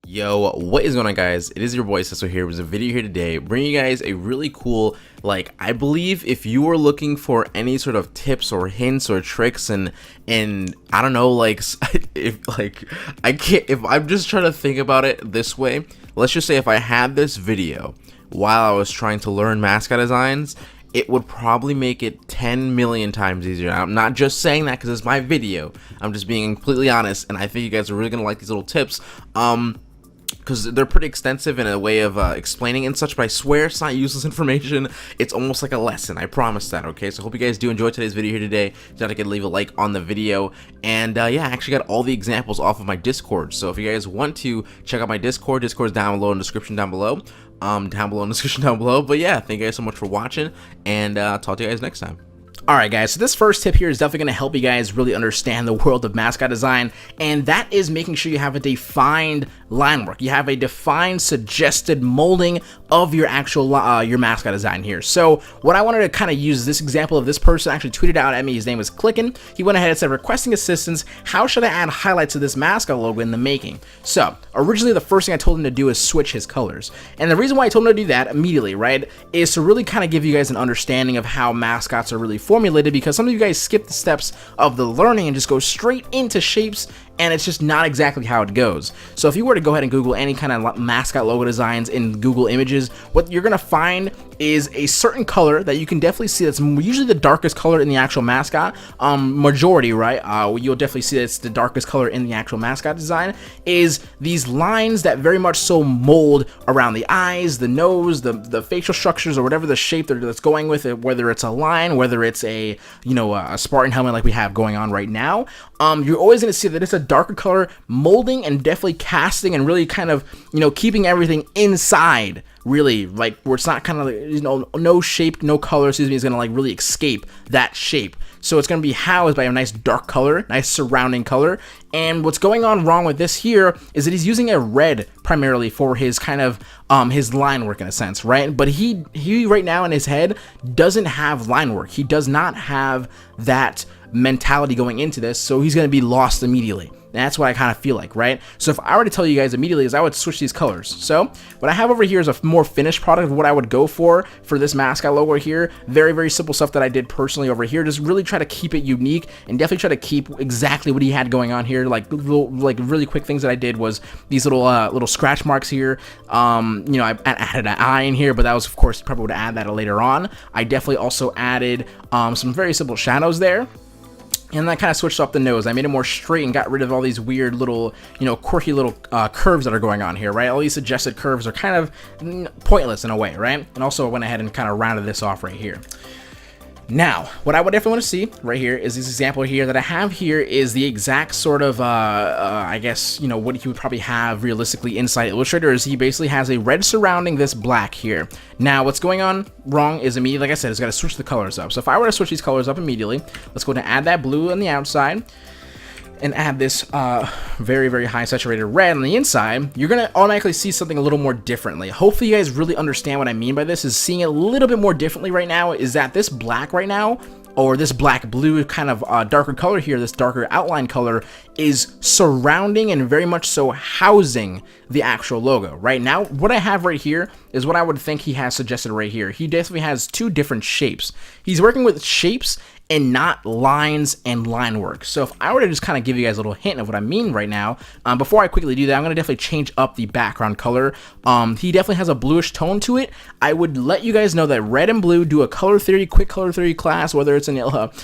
Yo, what is going on, guys? It is your boy Cecil here with a video here today, bringing you guys a really cool, I believe if you are looking for any sort of tips or hints or tricks and I don't know, if I'm just trying to think about it this way, let's just say if I had this video while I was trying to learn mascot designs, it would probably make it 10 million times easier. I'm not just saying that because it's my video. I'm just being completely honest, and I think you guys are really gonna like these little tips. Because they're pretty extensive in a way of explaining and such, but I swear it's not useless information. It's almost like a lesson, I promise that, okay? So I hope you guys do enjoy today's video here today. Don't forget to leave a like on the video. And yeah, I actually got all the examples off of my Discord. So if you guys want to check out my Discord's down below in the description down below. But yeah, thank you guys so much for watching, and talk to you guys next time. Alright guys, so this first tip here is definitely going to help you guys really understand the world of mascot design, and that is making sure you have a defined line work. You have a defined suggested molding of your actual your mascot design here. So what I wanted to kind of use this example of this person actually tweeted out at me. His name was Clickin. He went ahead and said, requesting assistance, how should I add highlights to this mascot logo in the making? So originally the first thing I told him to do is switch his colors, and the reason why I told him to do that immediately, right, is to really kind of give you guys an understanding of how mascots are really formulated, because some of you guys skip the steps of the learning and just go straight into shapes, and it's just not exactly how it goes. So if you were to go ahead and Google any kind of mascot logo designs in Google Images, what you're gonna find is a certain color that you can definitely see that's usually the darkest color in the actual mascot. Majority, right? You'll definitely see that it's the darkest color in the actual mascot design, is these lines that very much so mold around the eyes, the nose, the facial structures, or whatever the shape that's going with it, whether it's a line, whether it's a Spartan helmet like we have going on right now. You're always going to see that it's a darker color molding and definitely casting and really kind of, keeping everything inside, really, like where it's not kind of, no shape, no color, is going to really escape that shape. So it's going to be housed by a nice dark color, nice surrounding color. And what's going on wrong with this here is that he's using a red primarily for his kind of his line work in a sense, right? But he right now in his head doesn't have line work. He does not have that mentality going into this, so he's going to be lost immediately. That's what I kind of feel like, right? So if I were to tell you guys immediately, is I would switch these colors. So what I have over here is a more finished product of what I would go for this mascot logo here. Very, very simple stuff that I did personally over here. Just really try to keep it unique and definitely try to keep exactly what he had going on here. Like really quick things that I did was these little scratch marks here. I added an eye in here, but that was, of course, probably would add that later on. I definitely also added some very simple shadows there. And I kind of switched up the nose. I made it more straight and got rid of all these weird little, quirky little curves that are going on here, right? All these suggested curves are kind of pointless in a way, right? And also I went ahead and kind of rounded this off right here. Now, what I would definitely want to see right here is this example here that I have here is the exact sort of, I guess, what he would probably have realistically inside Illustrator is he basically has a red surrounding this black here. Now, what's going on wrong is immediately, like I said, it's got to switch the colors up. So if I were to switch these colors up immediately, let's go ahead and add that blue on the outside and add this very, very high saturated red on the inside, you're going to automatically see something a little more differently. Hopefully you guys really understand what I mean by this, is seeing it a little bit more differently right now, is that this black right now, or this black blue kind of darker color here, this darker outline color, is surrounding and very much so housing the actual logo. Right now, what I have right here is what I would think he has suggested right here. He definitely has two different shapes. He's working with shapes and not lines and line work. So if I were to just kind of give you guys a little hint of what I mean right now, before I quickly do that, I'm going to definitely change up the background color. He definitely has a bluish tone to it. I would let you guys know that red and blue, do a quick color theory class, whether it's in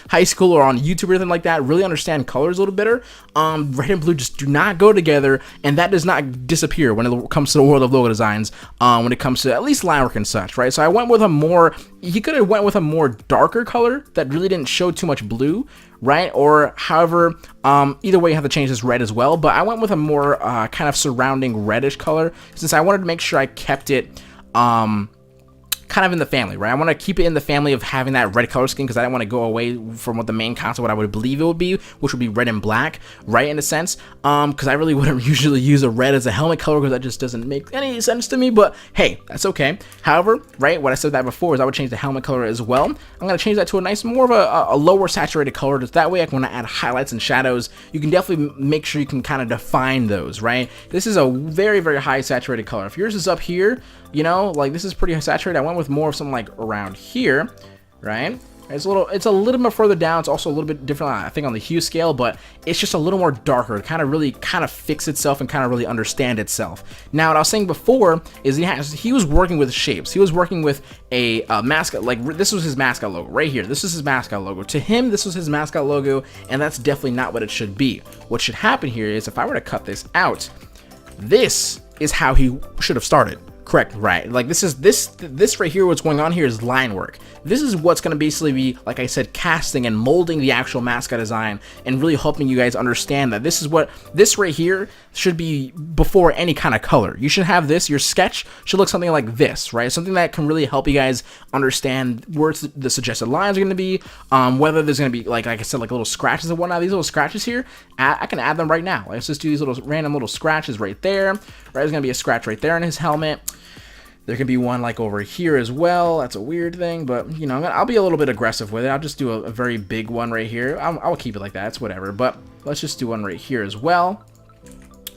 high school or on YouTube or anything like that, really understand colors a little better. Red and blue just do not go together, and that does not disappear when it comes to the world of logo designs, when it comes to at least line work and such, right? So I went with he could have went with a more darker color that really didn't show too much blue, right? Or however, either way you have to change this red as well, but I went with a more kind of surrounding reddish color, since I wanted to make sure I kept it kind kind of in the family, right? I want to keep it in the family of having that red color scheme because I don't want to go away from what the main concept, what I would believe it would be, which would be red and black, right, in a sense. Because I really wouldn't usually use a red as a helmet color because that just doesn't make any sense to me, but hey, that's okay. However, right, what I said that before is I would change the helmet color as well. I'm going to change that to a nice, more of a lower saturated color. Just that way I can, when I add highlights and shadows, you can definitely make sure you can kind of define those, right? This is a very, very high saturated color. If yours is up here, you know, like this is pretty saturated. I went with more of something like around here, right? It's a little bit further down. It's also a little bit different, I think, on the hue scale, but it's just a little more darker. It kind of fix itself and kind of really understand itself. Now, what I was saying before is he was working with shapes. He was working with a mascot. Like this was his mascot logo right here. This is his mascot logo. To him, this was his mascot logo, and that's definitely not what it should be. What should happen here is if I were to cut this out, this is how he should have started. Correct, right? Like this right here, what's going on here is line work. This is what's going to basically be, like I said, casting and molding the actual mascot design and really helping you guys understand that this right here should be before any kind of color. You should have this, your sketch should look something like this, right? Something that can really help you guys understand where the suggested lines are going to be, whether there's going to be, like I said, like little scratches and whatnot. These little scratches here, I can add them right now. Let's just do these little random little scratches right there, right? There's going to be a scratch right there on his helmet. There can be one like over here as well. That's a weird thing, but you know, I'll be a little bit aggressive with it. I'll just do a very big one right here. I'll keep it like that. It's whatever, but let's just do one right here as well.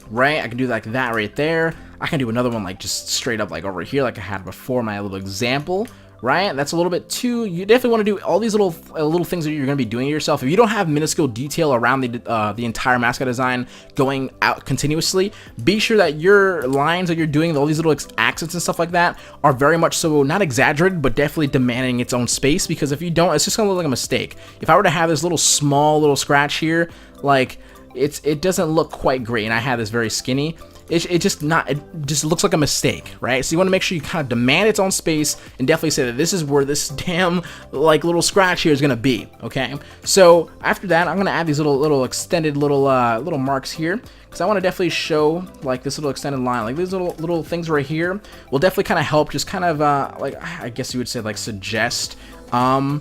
Right, I can do like that right there. I can do another one like just straight up like over here like I had before, my little example. Right, that's a little bit too. You definitely want to do all these little things that you're going to be doing yourself. If you don't have minuscule detail around the entire mascot design going out continuously, be sure that your lines that you're doing, all these little accents and stuff like that, are very much so not exaggerated, but definitely demanding its own space. Because if you don't, it's just going to look like a mistake. If I were to have this small little scratch here, like it doesn't look quite great, and I have this very skinny. It just looks like a mistake, right? So you want to make sure you kind of demand its own space and definitely say that this is where this damn like little scratch here is gonna be. Okay, so after that, I'm gonna add these little extended little marks here because I want to definitely show like this little extended line, like these little things right here will definitely kind of help, just kind of like I guess you would say like suggest. I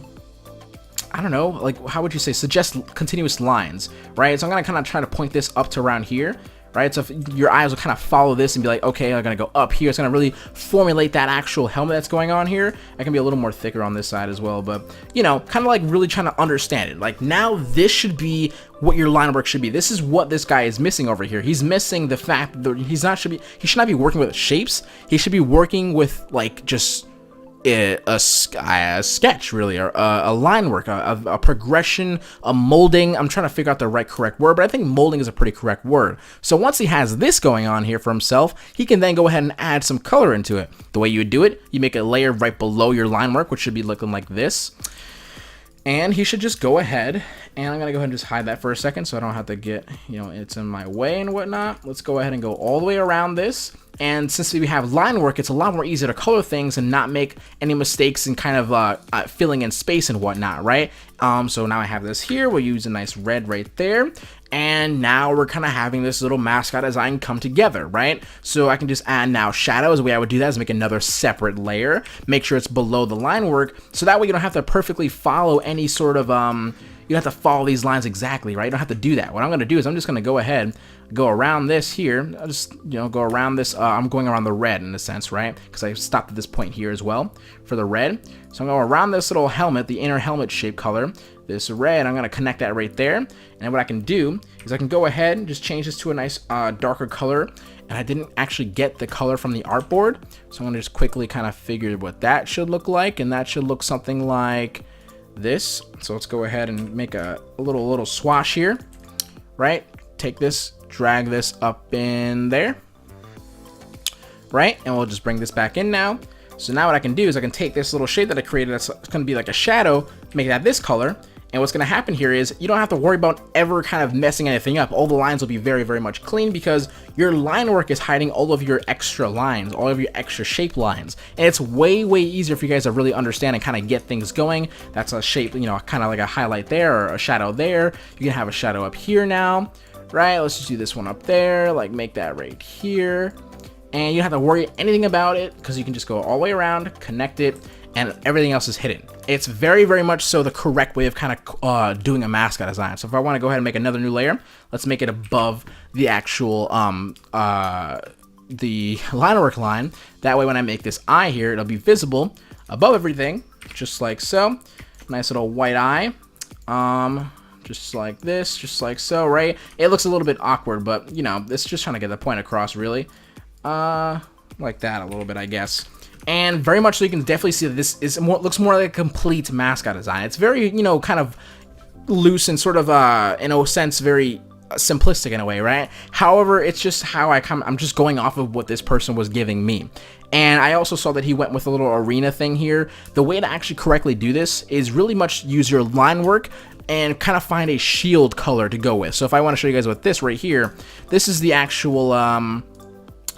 don't know, like how would you say, suggest continuous lines, right? So I'm gonna kind of try to point this up to around here. Right, so if your eyes will kind of follow this and be like, okay, I'm gonna go up here. It's gonna really formulate that actual helmet that's going on here. I can be a little more thicker on this side as well, but you know, kind of like really trying to understand it. Like now, this should be what your line work should be. This is what this guy is missing over here. He's missing the fact that he should not be working with shapes. He should be working with like just a sketch, really, or a line work, a progression, a molding. I'm trying to figure out the correct word, but I think molding is a pretty correct word. So once he has this going on here for himself, he can then go ahead and add some color into it. The way you would do it, you make a layer right below your line work, which should be looking like this. And he should just go ahead, and I'm going to go ahead and just hide that for a second so I don't have to get, you know, it's in my way and whatnot. Let's go ahead and go all the way around this. And since we have line work, it's a lot more easier to color things and not make any mistakes in kind of filling in space and whatnot, right? So now I have this here. We'll use a nice red right there. And now we're kind of having this little mascot design come together, right? So I can just add now shadows. The way I would do that is make another separate layer, make sure it's below the line work, so that way you don't have to perfectly follow any sort of, you don't have to follow these lines exactly, right? You don't have to do that. What I'm going to do is I'm just going to go ahead, go around this here. I'll just, you know, go around this. I'm going around the red in a sense, right? Because I stopped at this point here as well for the red. So I'm going around this little helmet, the inner helmet shape color. This red, I'm going to connect that right there. And what I can do is I can go ahead and just change this to a nice darker color. And I didn't actually get the color from the artboard. So I'm going to just quickly kind of figure what that should look like. And that should look something like this. So let's go ahead and make a little swash here, right? Take this, drag this up in there, right? And we'll just bring this back in now. So now what I can do is I can take this little shape that I created that's going to be like a shadow, make that this color. And what's going to happen here is you don't have to worry about ever kind of messing anything up. All the lines will be very, very much clean because your line work is hiding all of your extra lines, all of your extra shape lines. And it's way, way easier for you guys to really understand and kind of get things going. That's a shape, you know, kind of like a highlight there or a shadow there. You can have a shadow up here now, right? Let's just do this one up there, like make that right here. and you don't have to worry anything about it because you can just go all the way around, connect it, and everything else is hidden. It's very, very much so the correct way of kind of doing a mascot design. So if I want to go ahead and make another new layer, let's make it above the actual the line work line. That way when I make this eye here, it'll be visible above everything, just like so. Nice little white eye. Just like this, just like so, right? It looks a little bit awkward, but you know, it's just trying to get the point across, really. Like that a little bit, I guess. And very much so you can definitely see that this is looks more like a complete mascot design. It's very, you know, kind of loose and sort of, in a sense, very simplistic in a way, right? However, it's just how I'm just going off of what this person was giving me. And I also saw that he went with a little arena thing here. The way to actually correctly do this is really much use your line work and kind of find a shield color to go with. So if I want to show you guys what this right here, this is the actual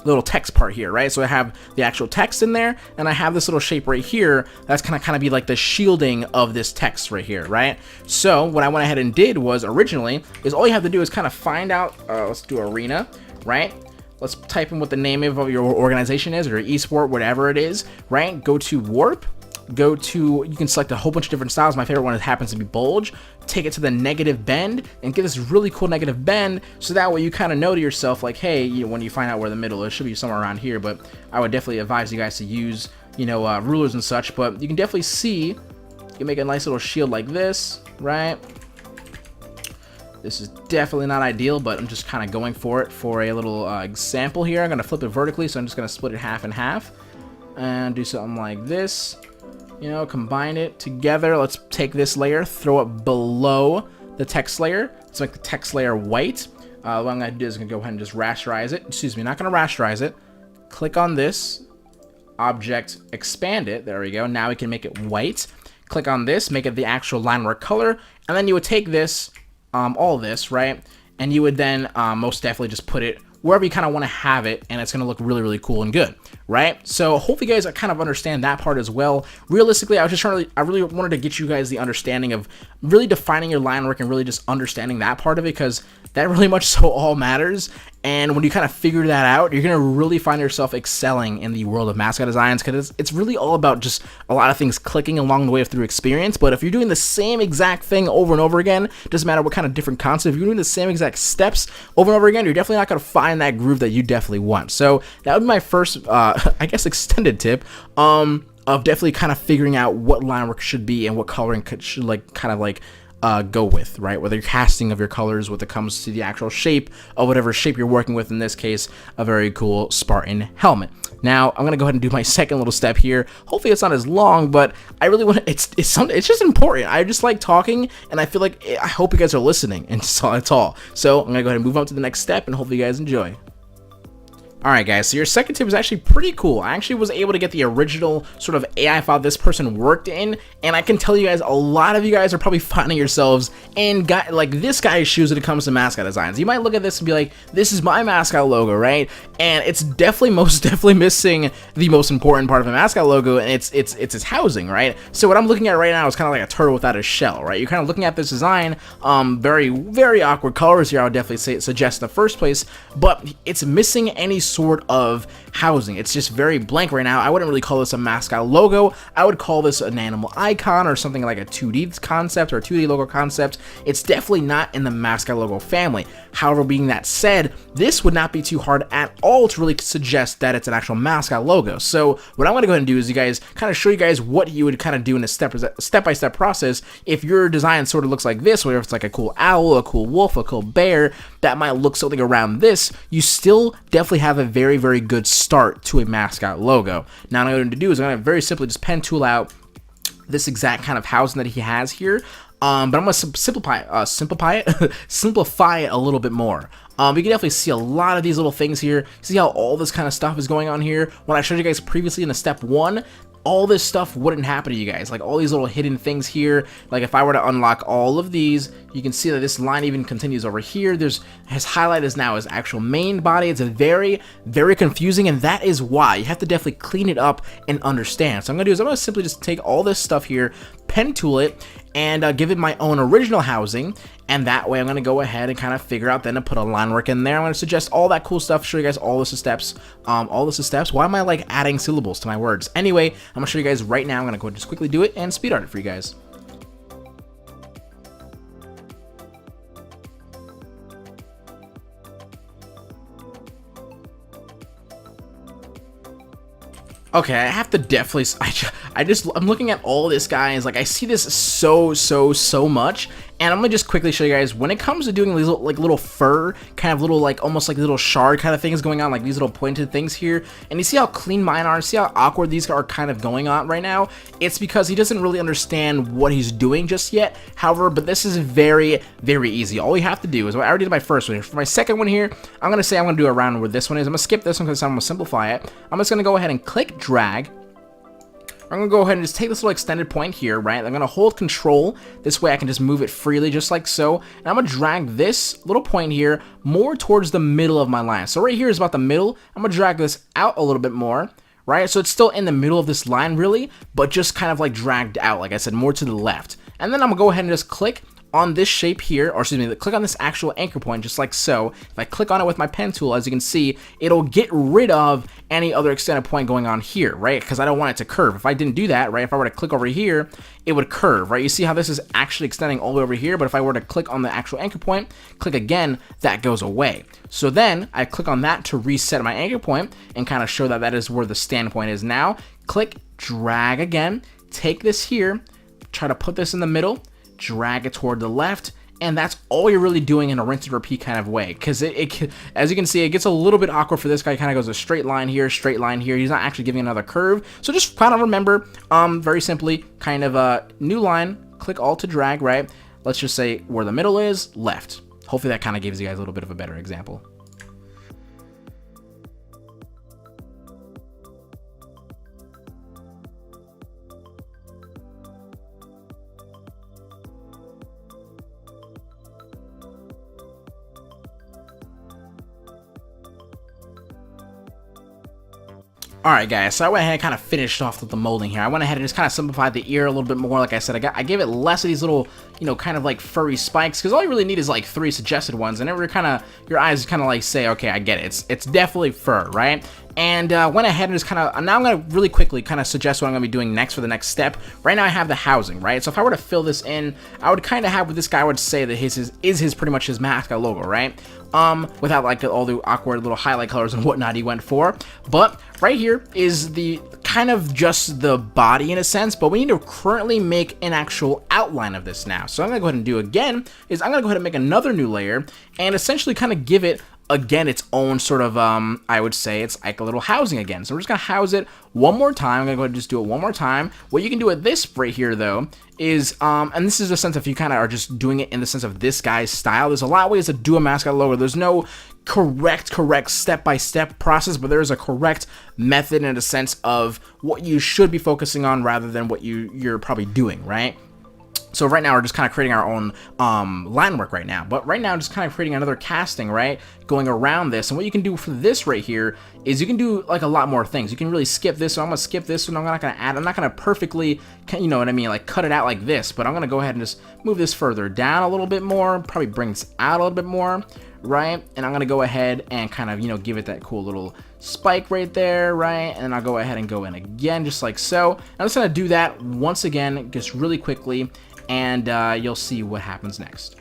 little text part here, right? So I have the actual text in there, and I have this little shape right here that's kind of be like the shielding of this text right here, right? So what I went ahead and did was originally is all you have to do is kind of find out, let's do arena, right? Let's type in what the name of your organization is, or esport, whatever it is, right? Go to warp, go to, you can select a whole bunch of different styles. My favorite one happens to be bulge. Take it to the negative bend and get this really cool negative bend, so that way you kind of know to yourself, like, hey, you know, when you find out where the middle is, it should be somewhere around here, but I would definitely advise you guys to use, you know, rulers and such. But you can definitely see, you can make a nice little shield like this, right? This is definitely not ideal, but I'm just kind of going for it for a little example here. I'm going to flip it vertically, so I'm just going to split it half and half and do something like this. You know, combine it together. Let's take this layer, throw it below the text layer. Let's make the text layer white. What I'm going to do is I'm going to go ahead and just rasterize it. Excuse me, not going to rasterize it. Click on this object, expand it. There we go. Now we can make it white. Click on this, make it the actual line work color. And then you would take this, all this, right? And you would then most definitely just put it wherever you kind of want to have it, and it's going to look really, really cool and good, right? So hopefully you guys kind of understand that part as well. Realistically, I was just trying to, I really wanted to get you guys the understanding of really defining your line work and really just understanding that part of it, because that really much so all matters. And when you kind of figure that out, you're going to really find yourself excelling in the world of mascot designs, because it's really all about just a lot of things clicking along the way through experience. But if you're doing the same exact thing over and over again, doesn't matter what kind of different concept, if you're doing the same exact steps over and over again, you're definitely not going to find that groove that you definitely want. So that would be my first, I guess, extended tip of definitely kind of figuring out what line work should be and what coloring should like kind of like go with, right? Whether you're casting of your colors when it comes to the actual shape of whatever shape you're working with, in this case, a very cool Spartan helmet. Now, I'm going to go ahead and do my second little step here. Hopefully it's not as long, but I really want to, it's just important. I just like talking, and I feel like, I hope you guys are listening, and so that's all. So I'm going to go ahead and move on to the next step, and hopefully you guys enjoy. Alright guys, so your second tip is actually pretty cool. I actually was able to get the original sort of AI file this person worked in, and I can tell you guys, a lot of you guys are probably finding yourselves in like this guy's shoes when it comes to mascot designs. You might look at this and be like, this is my mascot logo, right? And it's definitely, most definitely missing the most important part of a mascot logo, and it's its housing, right? So what I'm looking at right now is kind of like a turtle without a shell, right? You're kind of looking at this design, very, very awkward colors here, I would definitely suggest in the first place, but it's missing any sort of housing. It's just very blank right now. I wouldn't really call this a mascot logo. I would call this an animal icon or something like a 2D concept or a 2D logo concept. It's definitely not in the mascot logo family. However, being that said, this would not be too hard at all to really suggest that it's an actual mascot logo. So what I'm going to go ahead and do is you guys kind of show you guys what you would kind of do in a step-by-step process if your design sort of looks like this, where if it's like a cool owl, a cool wolf, a cool bear, that might look something around this, you still definitely have a very, very good start to a mascot logo. Now what I'm going to do is I'm going to very simply just pen tool out this exact kind of housing that he has here. But I'm going to simplify it a little bit more. You can definitely see a lot of these little things here. See how all this kind of stuff is going on here? When I showed you guys previously in the step 1, all this stuff wouldn't happen to you guys. Like all these little hidden things here. Like if I were to unlock all of these, you can see that this line even continues over here. His highlight is now his actual main body. It's a very, very confusing, and that is why you have to definitely clean it up and understand. So I'm going to do is I'm going to simply just take all this stuff here, pen tool it, and give it my own original housing. And that way I'm going to go ahead and kind of figure out then to put a line work in there. I'm going to suggest all that cool stuff, show you guys all this steps. Why am I like adding syllables to my words? Anyway, I'm going to show you guys right now. I'm going to go ahead and just quickly do it and speed art it for you guys. Okay, I have to definitely, I'm looking at all this, guys, like, I see this so much, and I'm gonna just quickly show you guys, when it comes to doing these little, like, little fur, kind of little, like, almost like little shard kind of things going on, like these little pointed things here, and you see how clean mine are, see how awkward these are kind of going on right now? It's because he doesn't really understand what he's doing just yet, however, but this is very easy. All you have to do is, I already did my first one here. For my second one here, I'm gonna say I'm gonna do around where this one is. I'm gonna skip this one because I'm gonna simplify it. I'm just gonna go ahead and click drag. I'm gonna go ahead and just take this little extended point here, right? I'm gonna hold control. This way I can just move it freely, just like so. And I'm gonna drag this little point here more towards the middle of my line. So right here is about the middle. I'm gonna drag this out a little bit more, right? So it's still in the middle of this line really, but just kind of like dragged out, like I said, more to the left. And then I'm gonna go ahead and just click on this shape here, or excuse me, click on this actual anchor point, just like so. If I click on it with my pen tool, as you can see, it'll get rid of any other extended point going on here, right? Because I don't want it to curve. If I didn't do that, right, if I were to click over here, it would curve, right? You see how this is actually extending all the way over here, but if I were to click on the actual anchor point, click again, that goes away. So then I click on that to reset my anchor point and kind of show that that is where the standpoint is now. Click, drag again, take this here, try to put this in the middle, drag it toward the left, and that's all you're really doing in a rinse and repeat kind of way, because as you can see, it gets a little bit awkward for this guy. Kind of goes a straight line here, he's not actually giving another curve. So just kind of remember, very simply, kind of a new line, click alt to drag, right? Let's just say where the middle is, left. Hopefully that kind of gives you guys a little bit of a better example. Alright guys, so I went ahead and kind of finished off with the molding here. I went ahead and just kind of simplified the ear a little bit more. Like I said, I gave it less of these little, you know, kind of like furry spikes, because all you really need is like 3 suggested ones, and your eyes kind of like say, okay, I get it. It's definitely fur, right? And went ahead and just kind of, now I'm going to really quickly kind of suggest what I'm going to be doing next for the next step. Right now I have the housing, right? So if I were to fill this in, I would kind of have what this guy would say that his pretty much his Mascot logo, right? Without like all the awkward little highlight colors and whatnot he went for. But right here is the kind of just the body in a sense, but we need to currently make an actual outline of this now. So I'm going to go ahead and do again is I'm going to go ahead and make another new layer and essentially kind of give it again its own sort of I would say it's like a little housing again. So we're just gonna house it one more time. I'm gonna go ahead and just do it one more time. What you can do with this right here though is and this is a sense if you kind of are just doing it in the sense of this guy's style. There's a lot of ways to do a Mascot logo. There's no correct step-by-step process, but there is a correct method in a sense of what you should be focusing on rather than what you're probably doing, right? So right now we're just kind of creating our own line work right now. But right now I'm just kind of creating another casting, right? Going around this. And what you can do for this right here is you can do like a lot more things. You can really skip this. So I'm going to skip this one. I'm not going to add. I'm not going to perfectly, you know what I mean? Like cut it out like this. But I'm going to go ahead and just move this further down a little bit more. Probably bring this out a little bit more, right? And I'm going to go ahead and kind of, you know, give it that cool little spike right there, right? And I'll go ahead and go in again, just like so. I'm just going to do that once again, just really quickly. And you'll see what happens next.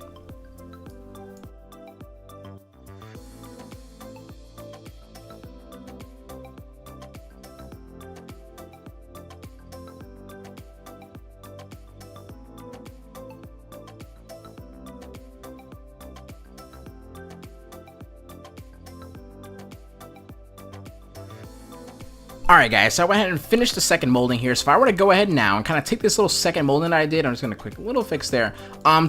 Alright guys, so I went ahead and finished the second molding here. So if I were to go ahead now and kind of take this little second molding that I did, I'm just going to quick little fix there.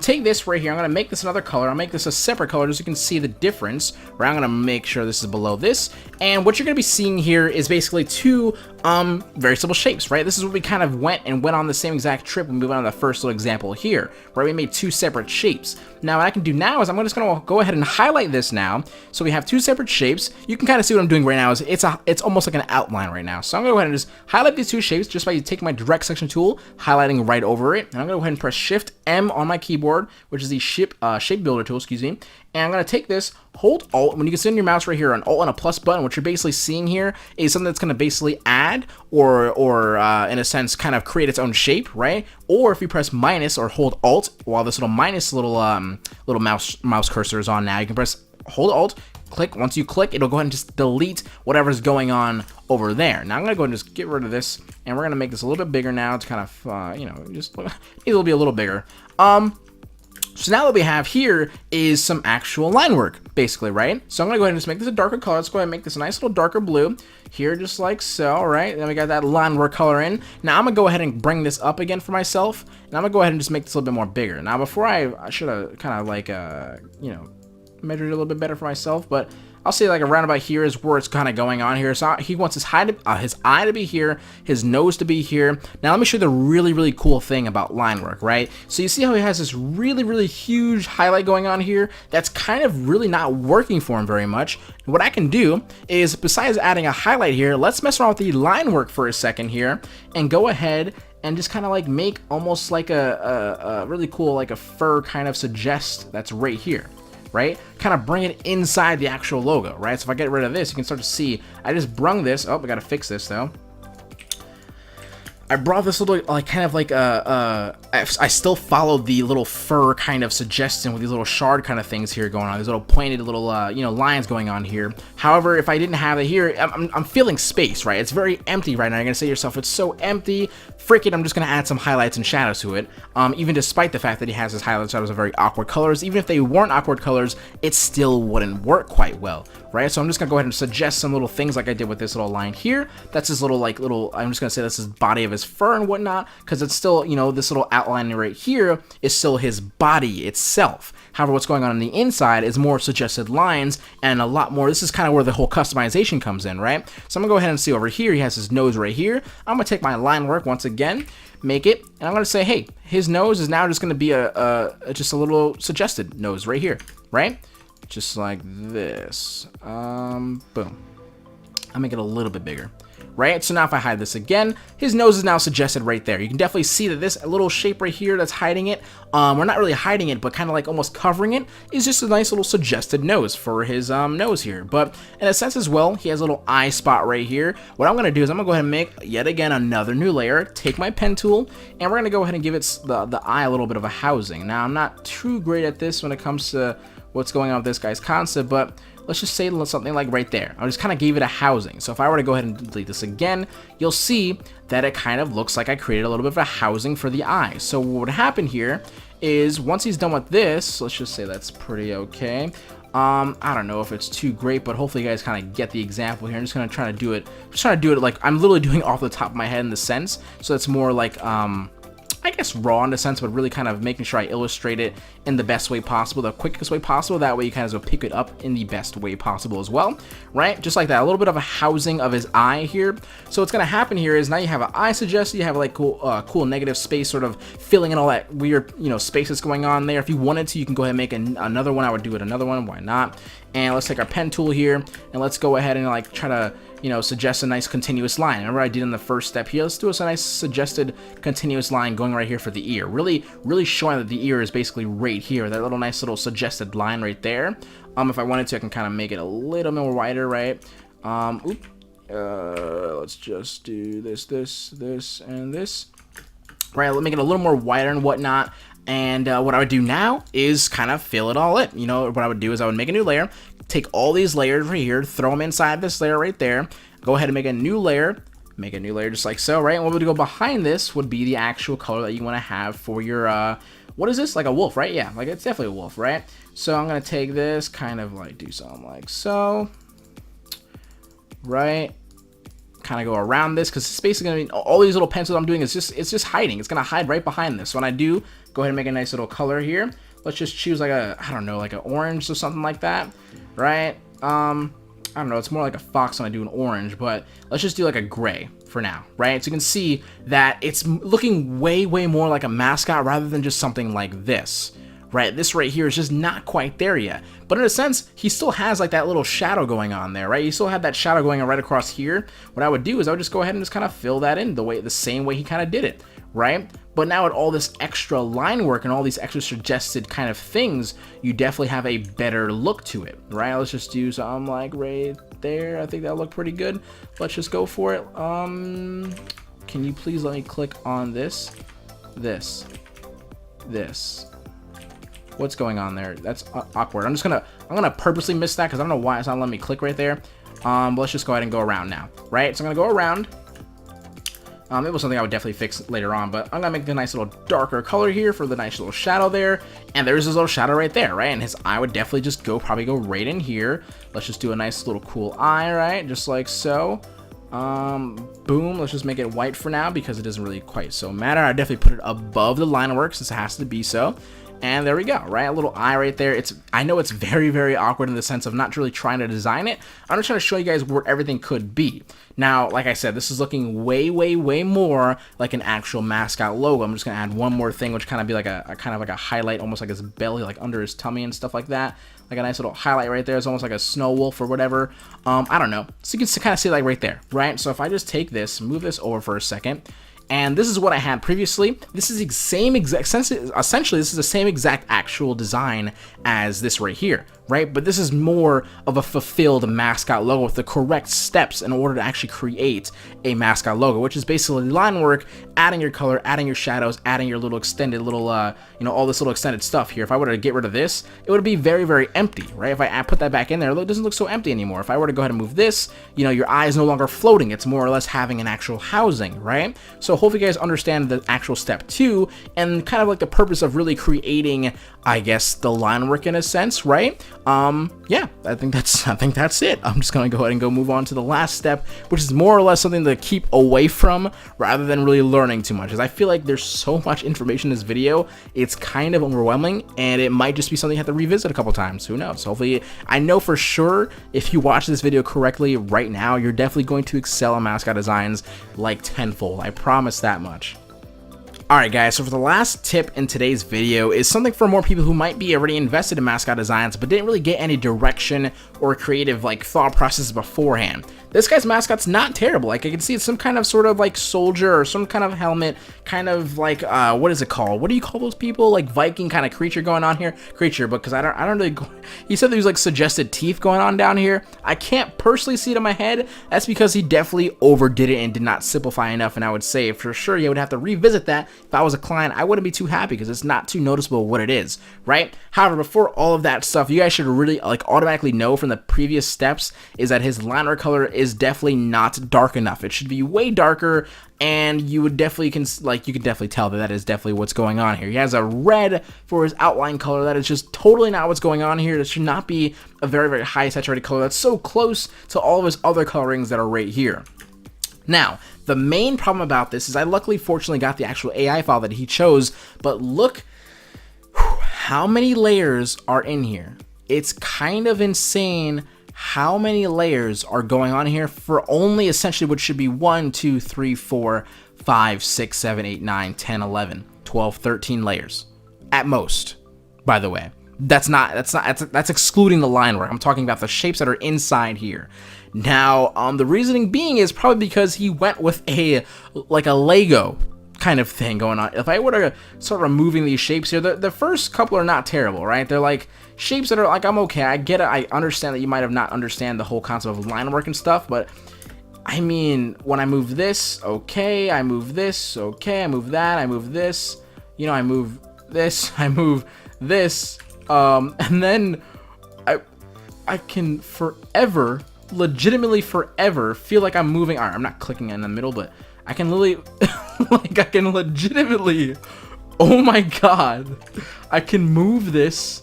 Take this right here, I'm going to make this another color. I'll make this a separate color just so you can see the difference. Where I'm going to make sure this is below this. And what you're going to be seeing here is basically two very simple shapes, right? This is what we kind of went on the same exact trip when we went on the first little example here, where we made two separate shapes. Now what I can do now is I'm just going to go ahead and highlight this now. So we have two separate shapes. You can kind of see what I'm doing right now. It's almost like an outline right now. now. So I'm going to go ahead and just highlight these two shapes just by taking my direct selection tool, highlighting right over it. And I'm going to go ahead and press Shift M on my keyboard, which is the shape builder tool, excuse me. And I'm going to take this, hold Alt. When you can send your mouse right here, an Alt and a plus button, what you're basically seeing here is something that's going to basically add or in a sense kind of create its own shape, right? Or if you press minus or hold Alt while this little minus little mouse cursor is on now, you can press hold Alt, click. Once you click, it'll go ahead and just delete whatever's going on over there. Now I'm going to go ahead and just get rid of this, and we're going to make this a little bit bigger now to kind of, just it'll be a little bigger. So now what we have here is some actual line work, basically, right? So I'm going to go ahead and just make this a darker color. Let's go ahead and make this a nice little darker blue here, just like so, right? Then we got that line work color in. Now I'm going to go ahead and bring this up again for myself, and I'm going to go ahead and just make this a little bit more bigger. Now before I should have kind of like, measured it a little bit better for myself, but I'll say like around about here is where it's kind of going on here. So he wants his eye to be here, his nose to be here. Now let me show you the really, really cool thing about line work, right? So you see how he has this really, really huge highlight going on here that's kind of really not working for him very much. What I can do is, besides adding a highlight here, let's mess around with the line work for a second here and go ahead and just kind of like make almost like a really cool, like a fur kind of suggest that's right here. Right? Kind of bring it inside the actual logo, right? So if I get rid of this, you can start to see, I just brung this, oh, I gotta fix this though. I brought this little, like, kind of like, I still followed the little fur kind of suggestion with these little shard kind of things here going on, these little pointed little, lines going on here. However, if I didn't have it here, I'm feeling space, right? It's very empty right now. You're gonna say to yourself, it's so empty, frick it, I'm just gonna add some highlights and shadows to it. Even despite the fact that he has his highlights shadows are very awkward colors, even if they weren't awkward colors, it still wouldn't work quite well, right? So I'm just gonna go ahead and suggest some little things like I did with this little line here. That's his little, I'm just gonna say that's his body of his fur and whatnot, because it's still, this little outline right here is still his body itself. However, what's going on the inside is more suggested lines and a lot more. This is kind of where the whole customization comes in, right? So I'm gonna go ahead and see over here, he has his nose right here. I'm gonna take my line work once again, make it, and I'm gonna say, hey, his nose is now just gonna be just a little suggested nose right here, right? Just like this. Boom. I'll make it a little bit bigger. Right? So now if I hide this again, his nose is now suggested right there. You can definitely see that this little shape right here that's hiding it, we're not really hiding it, but kind of like almost covering it, is just a nice little suggested nose for his nose here. But in a sense as well, he has a little eye spot right here. What I'm going to do is I'm going to go ahead and make, yet again, another new layer, take my pen tool, and we're going to go ahead and give it the eye a little bit of a housing. Now, I'm not too great at this when it comes to what's going on with this guy's concept, but let's just say something like right there. I just kind of gave it a housing. So if I were to go ahead and delete this again, you'll see that it kind of looks like I created a little bit of a housing for the eye. So what would happen here is once he's done with this, let's just say that's pretty okay. I don't know if it's too great, but hopefully you guys kind of get the example here. I'm just gonna try to do it like I'm literally doing off the top of my head in the sense. So it's more like I guess raw in a sense, but really kind of making sure I illustrate it in the best way possible, the quickest way possible. That way you kind of pick it up in the best way possible as well, right? Just like that, a little bit of a housing of his eye here. So what's gonna happen here is now you have an eye suggested, you have like cool negative space sort of filling in all that weird, space that's going on there. If you wanted to, you can go ahead and make another one. I would do it another one, why not? And let's take our pen tool here and let's go ahead and like try to suggest a nice continuous line. Remember I did in the first step here. Let's do us a nice suggested continuous line going right here for the ear. Really showing that the ear is basically right here. That little nice little suggested line right there. If I wanted to, I can kind of make it a little more wider, right? Let's just do this, and this. Right, let me make it a little more wider and whatnot. And what I would do now is kind of fill it all in. What I would do is I would make a new layer, take all these layers right here, throw them inside this layer right there, go ahead and make a new layer just like so, right? And what would go behind this would be the actual color that you want to have for your, what is this? Like a wolf, right? Yeah, like it's definitely a wolf, right? So I'm going to take this, kind of like do something like so, right? Kind of go around this because it's basically going to be all these little pencils I'm doing is it's just hiding. It's going to hide right behind this. So when I do go ahead and make a nice little color here, let's just choose like I don't know, like an orange or something like that, right? I don't know, it's more like a fox when I do an orange, but let's just do like a gray for now, right? So you can see that it's looking way more like a mascot rather than just something like this, right? This right here is just not quite there yet. But in a sense, he still has like that little shadow going on there, right? You still have that shadow going on right across here. What I would do is I would just go ahead and just kind of fill that in the same way he kind of did it, right? But now with all this extra line work and all these extra suggested kind of things, you definitely have a better look to it, right? Let's just do something like right there. I think that'll look pretty good. Let's just go for it. Can you please let me click on this? This. What's going on there? That's awkward. I'm gonna purposely miss that because I don't know why it's not letting me click right there. But let's just go ahead and go around now, right? So I'm gonna go around. It was something I would definitely fix later on, but I'm gonna make a nice little darker color here for the nice little shadow there. And there's this little shadow right there, right? And his eye would definitely just probably go right in here. Let's just do a nice little cool eye, right? Just like so. Boom. Let's just make it white for now because it doesn't really quite so matter. I definitely put it above the line work since it has to be so. And there we go, right? A little eye right there. I know it's very, very awkward in the sense of not really trying to design it. I'm just trying to show you guys where everything could be. Now, like I said, this is looking way, way, way more like an actual Mascot logo. I'm just gonna add one more thing, which kind of be like a kind of like a highlight, almost like his belly, like under his tummy and stuff like that. Like a nice little highlight right there. It's almost like a snow wolf or whatever. I don't know. So you can kind of see like right there, right? So if I just take this, move this over for a second. And this is what I had previously. This is the same exact, essentially this is the same exact actual design as this right here, right? But this is more of a fulfilled Mascot logo with the correct steps in order to actually create a Mascot logo, which is basically line work, adding your color, adding your shadows, adding your little extended little, you know, all this little extended stuff here. If I were to get rid of this, it would be very, very empty, right? If I put that back in there, it doesn't look so empty anymore. If I were to go ahead and move this, you know, your eye is no longer floating. It's more or less having an actual housing, right? So hopefully you guys understand the actual step 2 and kind of like the purpose of really creating, I guess, the line work in a sense, right? Yeah, I think that's it. I'm just gonna go ahead and move on to the last step, which is more or less something to keep away from rather than really learning too much, because I feel like there's so much information in this video, it's kind of overwhelming, and it might just be something you have to revisit a couple times. Who knows? Hopefully, I know for sure if you watch this video correctly right now, you're definitely going to excel in Mascot designs like tenfold. I promise that much. Alright guys, so for the last tip in today's video is something for more people who might be already invested in Mascot designs but didn't really get any direction or creative like thought process beforehand. This guy's mascot's not terrible. Like I can see it's some kind of sort of like soldier or some kind of helmet, kind of like what is it called? What do you call those people? Like Viking kind of creature going on here? Creature, because I don't really he said there was like suggested teeth going on down here. I can't personally see it in my head. That's because he definitely overdid it and did not simplify enough, and I would say for sure you would have to revisit that. If I was a client, I wouldn't be too happy because it's not too noticeable what it is, right? However, before all of that stuff, you guys should really like automatically know from the previous steps is that his liner color is definitely not dark enough. It should be way darker, and you would definitely you can definitely tell that that is definitely what's going on here. He has a red for his outline color. That is just totally not what's going on here. This should not be a very, very high saturated color that's so close to all of his other colorings that are right here. Now, the main problem about this is I luckily fortunately got the actual AI file that he chose, but look how many layers are in here. It's kind of insane how many layers are going on here for only essentially what should be 1, 2, 3, 4, 5, 6, 7, 8, 9, 10, 11, 12, 13 layers at most, by the way. That's excluding the line work. I'm talking about the shapes that are inside here. Now, the reasoning being is probably because he went with a Lego kind of thing going on. If I were to start removing these shapes here, the first couple are not terrible, right? They're like shapes that are like, I'm okay, I get it, I understand that you might have not understand the whole concept of line work and stuff, but I mean, when I move this, okay, I move this, okay, I move that, I move this, you know, I move this, I move this, and then I can forever, legitimately forever, feel like I'm moving. Alright, I'm not clicking in the middle, but I can literally, like, I can legitimately, oh my god, I can move this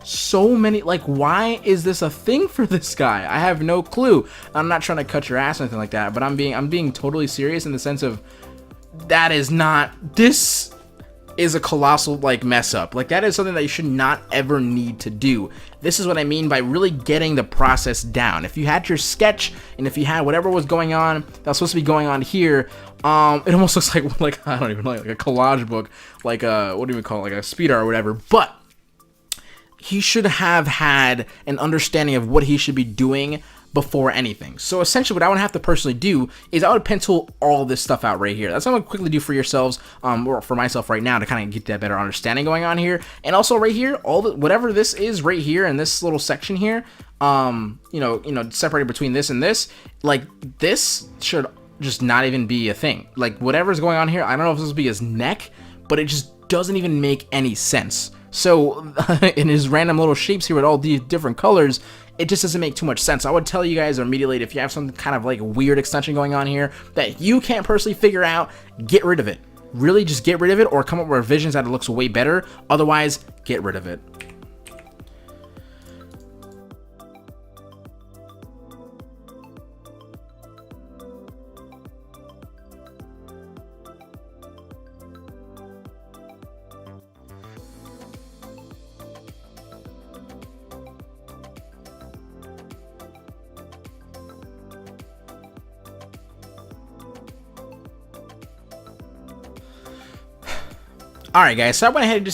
so many, like, why is this a thing for this guy? I have no clue. I'm not trying to cut your ass or anything like that, but I'm being totally serious in the sense of that is not, this is a colossal like mess up. Like that is something that you should not ever need to do. This is what I mean by really getting the process down. If you had your sketch and if you had whatever was going on that was supposed to be going on here, it almost looks like I don't even know, like a collage book, like a, what do you call it, like a speed art or whatever. But he should have had an understanding of what he should be doing before anything. So essentially what I would have to personally do is I would pen tool all this stuff out right here. That's what I'm gonna quickly do for yourselves, or for myself right now, to kind of get that better understanding going on here. And also right here, whatever this is right here in this little section here, separated between this and this, like this should just not even be a thing. Like whatever's going on here, I don't know if this will be his neck, but it just doesn't even make any sense. So in his random little shapes here with all these different colors, it just doesn't make too much sense. I would tell you guys immediately, if you have some kind of like weird extension going on here that you can't personally figure out, get rid of it. Really just get rid of it, or come up with revisions that it looks way better. Otherwise, get rid of it. Alright guys, so I went ahead and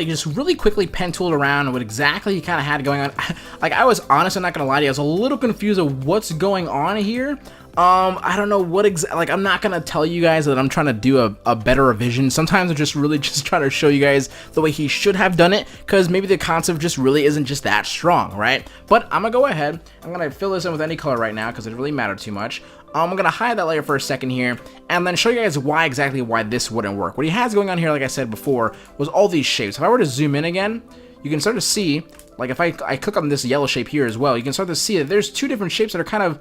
just really quickly pen tooled around what exactly he kind of had going on. Like, I was honest, I'm not gonna lie to you, I was a little confused of what's going on here. I don't know what like, I'm not gonna tell you guys that I'm trying to do a better revision. Sometimes I'm just really just trying to show you guys the way he should have done it, because maybe the concept just really isn't just that strong, right? But I'm gonna go ahead, I'm gonna fill this in with any color right now, because it doesn't really matter too much. I'm gonna hide that layer for a second here, and then show you guys why this wouldn't work. What he has going on here, like I said before, was all these shapes. If I were to zoom in again, you can start to see, like if I click on this yellow shape here as well, you can start to see that there's two different shapes that are kind of,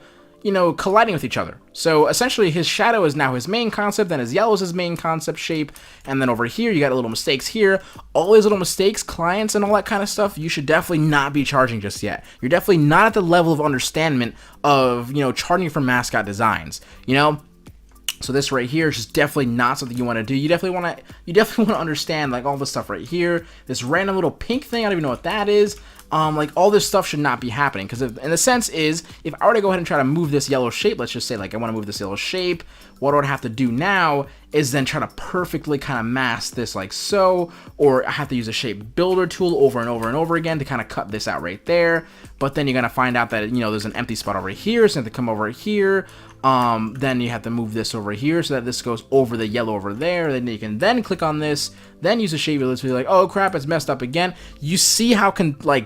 colliding with each other. So essentially his shadow is now his main concept, then his yellow is his main concept shape, and then over here you got little mistakes here. All these little mistakes, clients and all that kind of stuff, you should definitely not be charging just yet. You're definitely not at the level of understanding of, charging from Mascot designs, So this right here is just definitely not something you want to do. You definitely want to understand like all this stuff right here. This random little pink thing, I don't even know what that is. Like all this stuff should not be happening, because in the sense is, if I were to go ahead and try to move this yellow shape, let's just say like I want to move this yellow shape, what I would have to do now is then try to perfectly kind of mask this like so, or I have to use a shape builder tool over and over and over again to kind of cut this out right there. But then you're gonna find out that there's an empty spot over here, so you have to come over here. Then you have to move this over here so that this goes over the yellow over there. Then you can then click on this, then use a shape builder to be like, oh crap, it's messed up again. You see how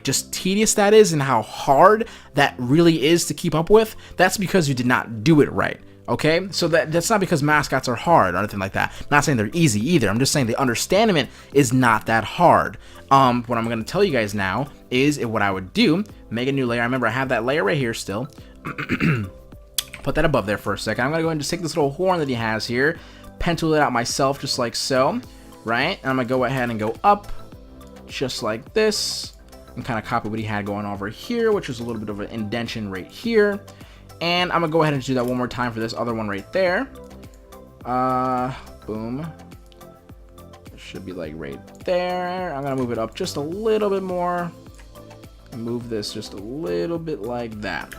just tedious that is and how hard that really is to keep up with? That's because you did not do it right. Okay, so that's not because mascots are hard or anything like that. I'm not saying they're easy either. I'm just saying the understanding is not that hard. What I'm going to tell you guys now is what I would do. Make a new layer. I remember I have that layer right here still. Put that above there for a second. I'm going to go ahead and just take this little horn that he has here, pen tool it out myself just like so, right? And I'm going to go ahead and go up just like this and kind of copy what he had going over here, which was a little bit of an indentation right here. And I'm gonna go ahead and do that one more time for this other one right there. Boom. It should be like right there. I'm gonna move it up just a little bit more. Move this just a little bit like that.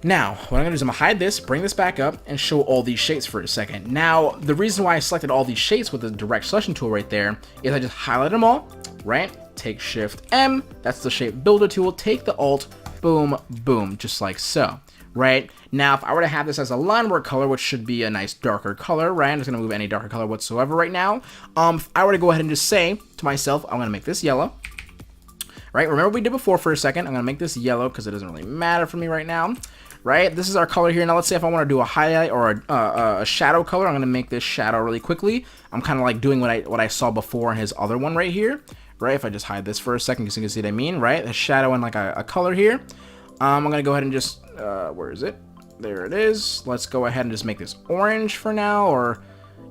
Now, what I'm gonna do is I'm gonna hide this, bring this back up, and show all these shapes for a second. Now, the reason why I selected all these shapes with the direct selection tool right there is I just highlight them all, right? Take Shift M, that's the shape builder tool, take the Alt, boom, boom, just like so. Right now, if I were to have this as a line work color, which should be a nice darker color, right? I'm just gonna move any darker color whatsoever right now. If I were to go ahead and just say to myself, I'm gonna make this yellow, right? Remember what we did before for a second. I'm gonna make this yellow because it doesn't really matter for me right now, right? This is our color here. Now let's say if I want to do a highlight or a shadow color, I'm gonna make this shadow really quickly. I'm kind of like doing what I saw before in his other one right here, right? If I just hide this for a second, so you can see what I mean, right? A shadow and like a color here. I'm gonna go ahead and just where is it? There it is. Let's go ahead and just make this orange for now, or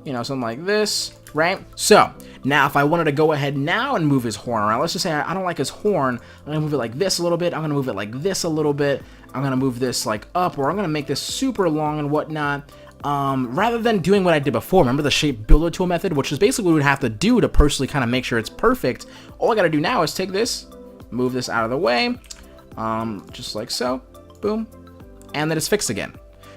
something like this, right? So now if I wanted to go ahead now and move his horn around, let's just say I don't like his horn, I'm gonna move it like this a little bit, I'm gonna move it like this a little bit, I'm gonna move this like up, or I'm gonna make this super long and whatnot. Rather than doing what I did before, remember the shape builder tool method, which is basically what we would have to do to personally kind of make sure it's perfect. All I gotta do now is take this, move this out of the way, just like so, boom, and then it's fixed again.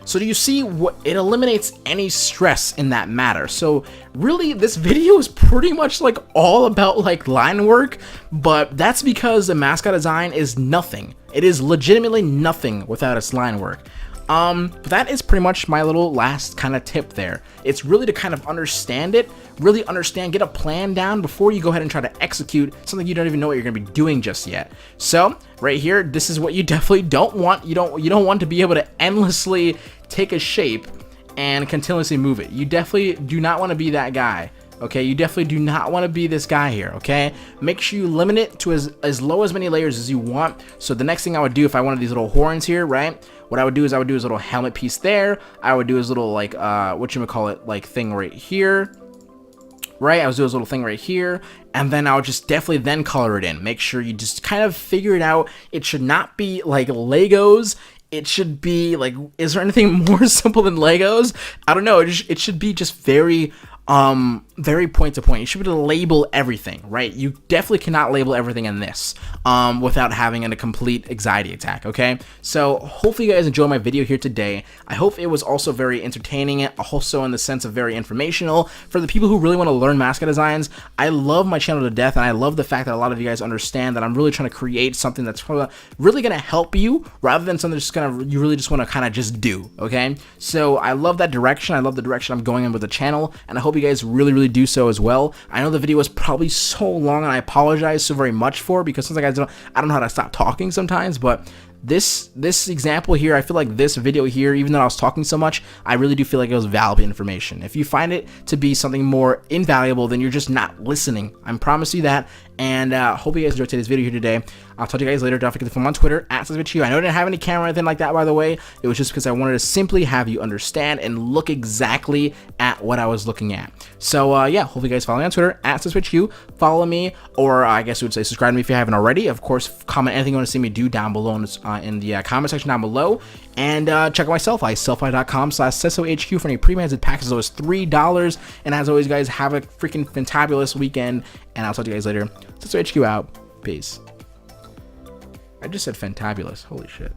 So do you see what it eliminates any stress in that matter? So really this video is pretty much like all about like line work, but that's because the Mascot design is nothing. It is legitimately nothing without its line work. But that is pretty much my little last kind of tip there. It's really to kind of understand it, really understand, get a plan down before you go ahead and try to execute something you don't even know what you're going to be doing just yet. So right here, this is what you definitely don't want. You don't want to be able to endlessly take a shape and continuously move it. You definitely do not want to be that guy. Okay, you definitely do not want to be this guy here, okay? Make sure you limit it to as low as many layers as you want. So the next thing I would do if I wanted these little horns here, right? What I would do is his little helmet piece there. I would do his little like whatchamacallit, like thing right here. Right, I would do his little thing right here, and then I would just definitely then color it in. Make sure you just kind of figure it out. It should not be like Legos. It should be like, is there anything more simple than Legos? I don't know. It should be just very point to point. You should be able to label everything, right? You definitely cannot label everything in this without having a complete anxiety attack, okay? So hopefully you guys enjoyed my video here today. I hope it was also very entertaining, also in the sense of very informational for the people who really want to learn Mascot designs. I love my channel to death, and I love the fact that a lot of you guys understand that I'm really trying to create something that's really going to help you rather than something that's you really just want to kind of just do, okay? So I love that direction. I love the direction I'm going in with the channel, and I hope you guys really do so as well. I know the video was probably so long, and I apologize so very much for it, because sometimes I don't know how to stop talking sometimes, but this example here, I feel like this video here, even though I was talking so much, I really do feel like it was valuable information. If you find it to be something more invaluable, then you're just not listening. I promise you that. And hope you guys enjoyed today's video here today. I'll talk to you guys later. Don't forget to follow me on Twitter @SaysWithYou. I know I didn't have any camera or anything like that, by the way. It was just because I wanted to simply have you understand and look exactly at what I was looking at. So yeah, hope you guys follow me on Twitter @SaysWithYou. Follow me, or I guess you would say subscribe to me if you haven't already. Of course, comment anything you want to see me do down below in the comment section down below. And check out my Sellfy, sellfy.com/SessoHQ for any pre-managed packages. Those $3. And as always, guys, have a freaking fantabulous weekend. And I'll talk to you guys later. SessoHQ out. Peace. I just said fantabulous. Holy shit.